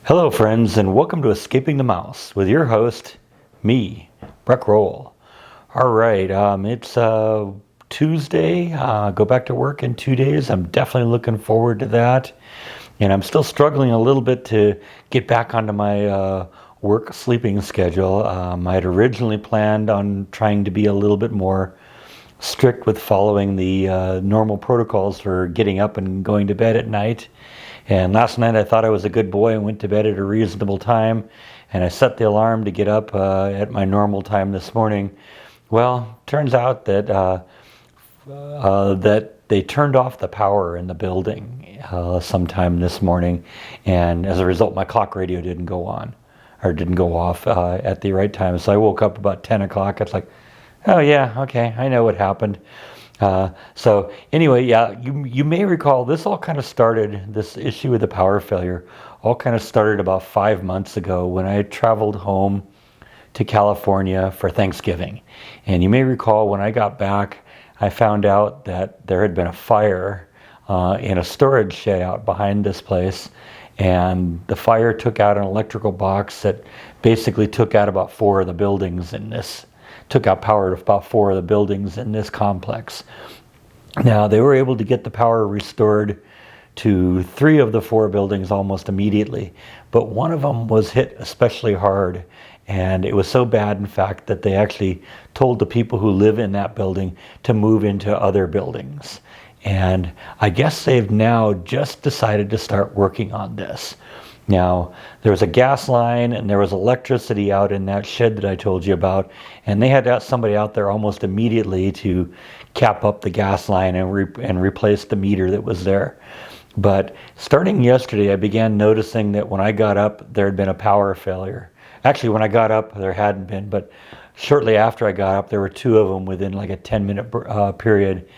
Hello, friends, and welcome to Escaping the Mouse with your host, me, Breck Roll. All right, it's Tuesday. Go back to work in 2 days. I'm definitely looking forward to that. And I'm still struggling a little bit to get back onto my work sleeping schedule. I had originally planned on trying to be a little bit more strict with following the normal protocols for getting up and going to bed at night. And last night I thought I was a good boy and went to bed at a reasonable time. And I set the alarm to get up at my normal time this morning. Well, turns out that that they turned off the power in the building sometime this morning, and as a result, my clock radio didn't go on, or didn't go off at the right time. So I woke up about 10 o'clock. It's like, oh yeah, okay, I know what happened. So anyway, yeah, you may recall this all kind of started, this issue with the power failure, all kind of started about 5 months ago when I traveled home to California for Thanksgiving. And you may recall when I got back, I found out that there had been a fire in a storage shed out behind this place. And the fire took out an electrical box that basically took out about four of the buildings in this took out power to about four of the buildings in this complex. Now, they were able to get the power restored to three of the four buildings almost immediately, but one of them was hit especially hard, and it was so bad, in fact, that they actually told the people who live in that building to move into other buildings. And I guess they've now just decided to start working on this. Now, there was a gas line and there was electricity out in that shed that I told you about, and they had somebody out there almost immediately to cap up the gas line and replace the meter that was there. But starting yesterday, I began noticing that when I got up, there had been a power failure. Actually, when I got up, there hadn't been, but shortly after I got up, there were two of them within like a 10-minute period.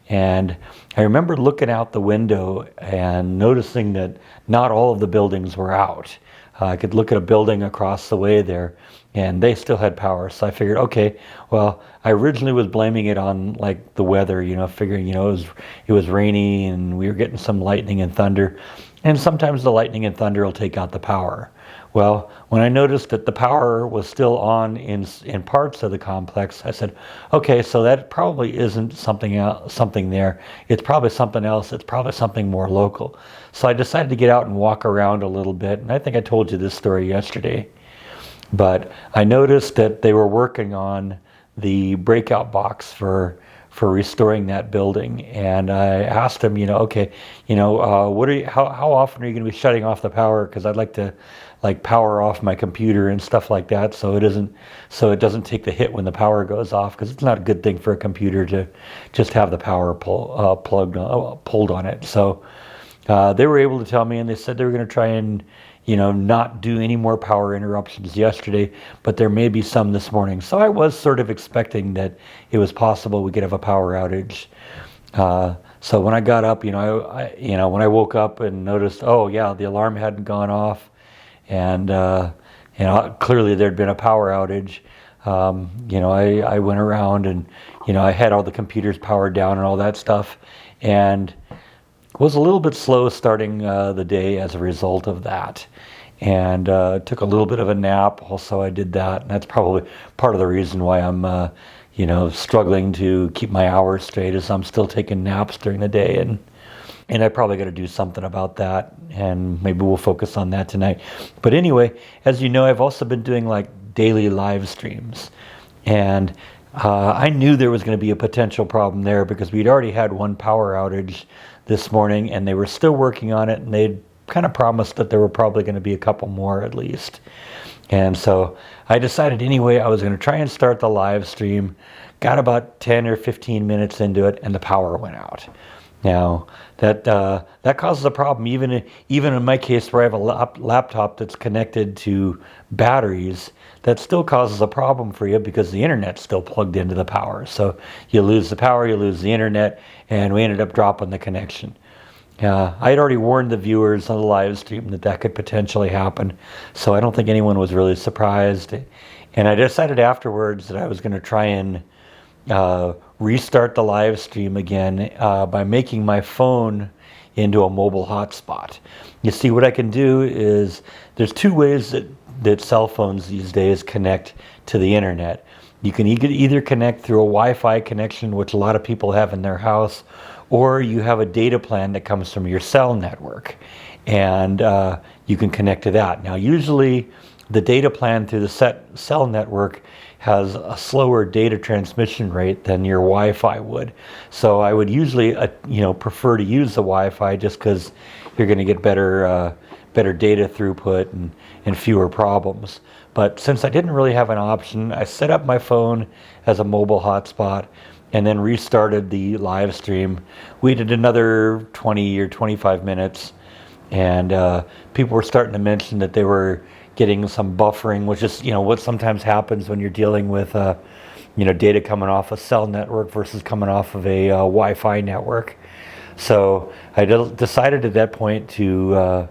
And I remember looking out the window and noticing that not all of the buildings were out. I could look at a building across the way there, and they still had power. So I figured, okay, well, I originally was blaming it on like the weather, figuring, it was rainy and we were getting some lightning and thunder. And sometimes the lightning and thunder will take out the power. Well, when I noticed that the power was still on in parts of the complex, I said, okay, so that probably isn't something there. It's probably something else. It's probably something more local. So I decided to get out and walk around a little bit. And I think I told you this story yesterday. But I noticed that they were working on the breakout box for restoring that building, and I asked them, okay, how often are you going to be shutting off the power? Because I'd like to power off my computer and stuff like that, so it doesn't take the hit when the power goes off, because it's not a good thing for a computer to just have the power pulled on it. So they were able to tell me, and they said they were going to try and not do any more power interruptions yesterday, but there may be some this morning. So I was sort of expecting that it was possible we could have a power outage. So when I got up, when I woke up and noticed, oh yeah, the alarm hadn't gone off, and clearly there'd been a power outage. I went around and I had all the computers powered down and all that stuff, and was a little bit slow starting the day as a result of that, and took a little bit of a nap. Also, I did that, and that's probably part of the reason why I'm struggling to keep my hours straight, is I'm still taking naps during the day, and I probably got to do something about that, and maybe we'll focus on that tonight. But anyway, as you know, I've also been doing like daily live streams, and I knew there was going to be a potential problem there because we'd already had one power outage this morning, and they were still working on it, and they'd kind of promised that there were probably going to be a couple more at least. And so I decided anyway I was going to try and start the live stream. Got about 10 or 15 minutes into it, and the power went out. Now that causes a problem even in my case where I have a laptop that's connected to batteries. That still causes a problem for you because the internet's still plugged into the power. So you lose the power, you lose the internet, and we ended up dropping the connection. I had already warned the viewers on the live stream that could potentially happen, so I don't think anyone was really surprised. And I decided afterwards that I was going to try and restart the live stream again by making my phone into a mobile hotspot. You see, what I can do is there's two ways that cell phones these days connect to the internet. You can either connect through a Wi-Fi connection, which a lot of people have in their house, or you have a data plan that comes from your cell network, and you can connect to that. Now, usually the data plan through the cell network has a slower data transmission rate than your Wi-Fi would. So I would usually prefer to use the Wi-Fi just because you're going to get better data throughput and fewer problems. But since I didn't really have an option, I set up my phone as a mobile hotspot and then restarted the live stream. We did another 20 or 25 minutes, and people were starting to mention that they were getting some buffering, which is what sometimes happens when you're dealing with data coming off a cell network versus coming off of a Wi-Fi network. So I decided at that point to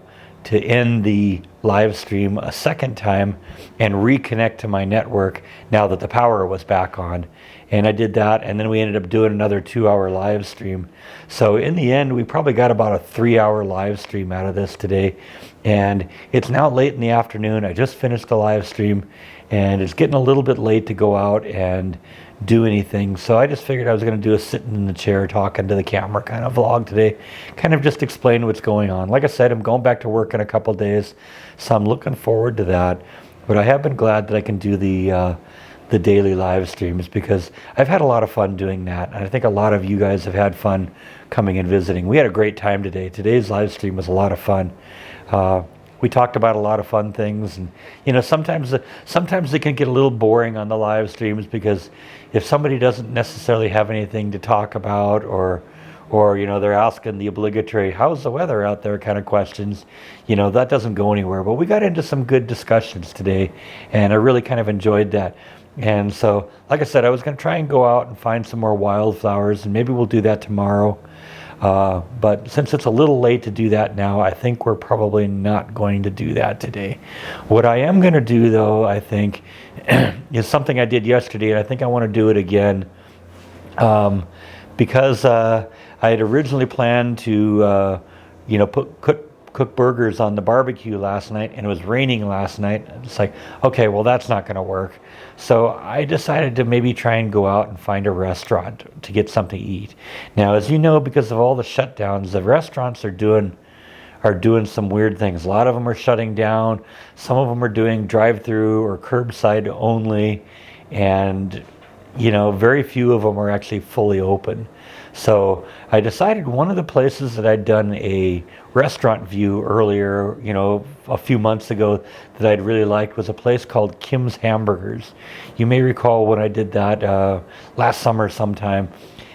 end the live stream a second time and reconnect to my network now that the power was back on. And I did that, and then we ended up doing another 2-hour live stream. So in the end, we probably got about a 3-hour live stream out of this today. And it's now late in the afternoon. I just finished the live stream, and it's getting a little bit late to go out and do anything. So I just figured I was going to do a sitting in the chair talking to the camera kind of vlog today, kind of just explain what's going on. Like I said, I'm going back to work in a couple days, so I'm looking forward to that. But I have been glad that I can do the daily live streams because I've had a lot of fun doing that, and I think a lot of you guys have had fun coming and visiting. We had a great time today. Today's live stream was a lot of fun. We talked about a lot of fun things, and sometimes they can get a little boring on the live streams because if somebody doesn't necessarily have anything to talk about, or they're asking the obligatory "how's the weather out there" kind of questions, that doesn't go anywhere. But we got into some good discussions today, and I really kind of enjoyed that. And so, like I said, I was going to try and go out and find some more wildflowers, and maybe we'll do that tomorrow. But since it's a little late to do that now, I think we're probably not going to do that today. What I am going to do, though, I think, is something I did yesterday, and I think I want to do it again. Because I had originally planned to, cook burgers on the barbecue last night, and it was raining last night. It's like, okay, well, that's not going to work. So I decided to maybe try and go out and find a restaurant to get something to eat. Now, as you know, because of all the shutdowns, the restaurants are doing some weird things. A lot of them are shutting down. Some of them are doing drive-through or curbside only, and very few of them are actually fully open. So I decided one of the places that I'd done a restaurant view earlier, a few months ago, that I'd really liked was a place called Kim's Hamburgers. You may recall when I did that last summer sometime.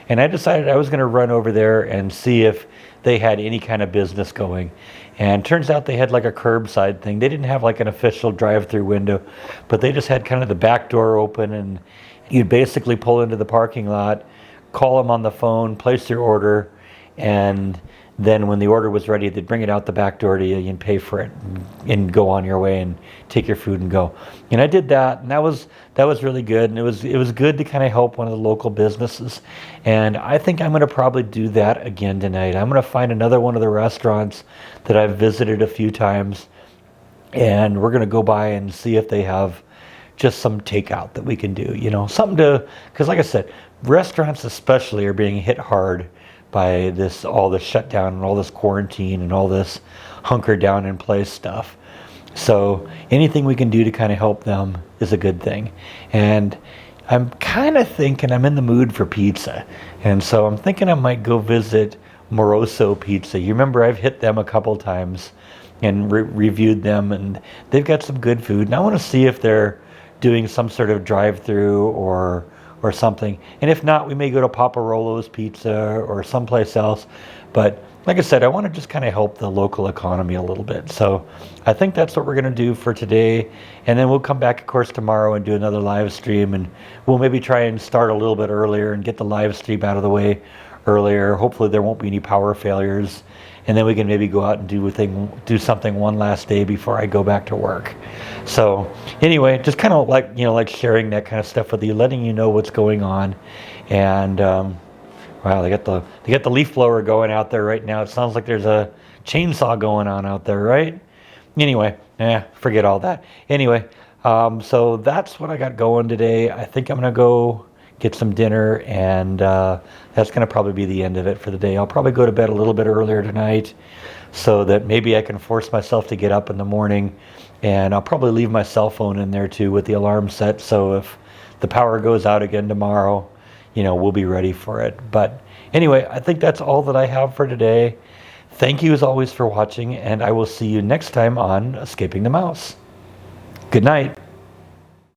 And I decided I was going to run over there and see if they had any kind of business going. And turns out they had like a curbside thing. They didn't have like an official drive-through window, but they just had kind of the back door open, and you'd basically pull into the parking lot, call them on the phone, place your order, and then when the order was ready, they'd bring it out the back door to you and pay for it and go on your way and take your food and go. And I did that, and that was really good, and it was good to kind of help one of the local businesses. And I think I'm going to probably do that again tonight. I'm going to find another one of the restaurants that I've visited a few times, and we're going to go by and see if they have just some takeout that we can do, something to, because like I said, restaurants especially are being hit hard by all this shutdown and all this quarantine and all this hunker down in place stuff. So anything we can do to kind of help them is a good thing. And I'm kind of thinking I'm in the mood for pizza. And so I'm thinking I might go visit Moroso Pizza. You remember I've hit them a couple times and reviewed them, and they've got some good food. And I want to see if they're doing some sort of drive-through or something. And if not, we may go to Paparolo's Pizza or someplace else. But like I said, I want to just kind of help the local economy a little bit. So I think that's what we're going to do for today. And then we'll come back, of course, tomorrow and do another live stream. And we'll maybe try and start a little bit earlier and get the live stream out of the way earlier. Hopefully there won't be any power failures. And then we can maybe go out and do something one last day before I go back to work. So anyway, just kind of like sharing that kind of stuff with you, letting you know what's going on. And Wow, they got the leaf blower going out there right now. It sounds like there's a chainsaw going on out there, right? Anyway, forget all that. Anyway, so that's what I got going today. I think I'm gonna go get some dinner, and that's gonna probably be the end of it for the day. I'll probably go to bed a little bit earlier tonight, so that maybe I can force myself to get up in the morning. And I'll probably leave my cell phone in there too with the alarm set, so if the power goes out again tomorrow, we'll be ready for it. But anyway, I think that's all that I have for today. Thank you as always for watching, and I will see you next time on Escaping the Mouse. Good night.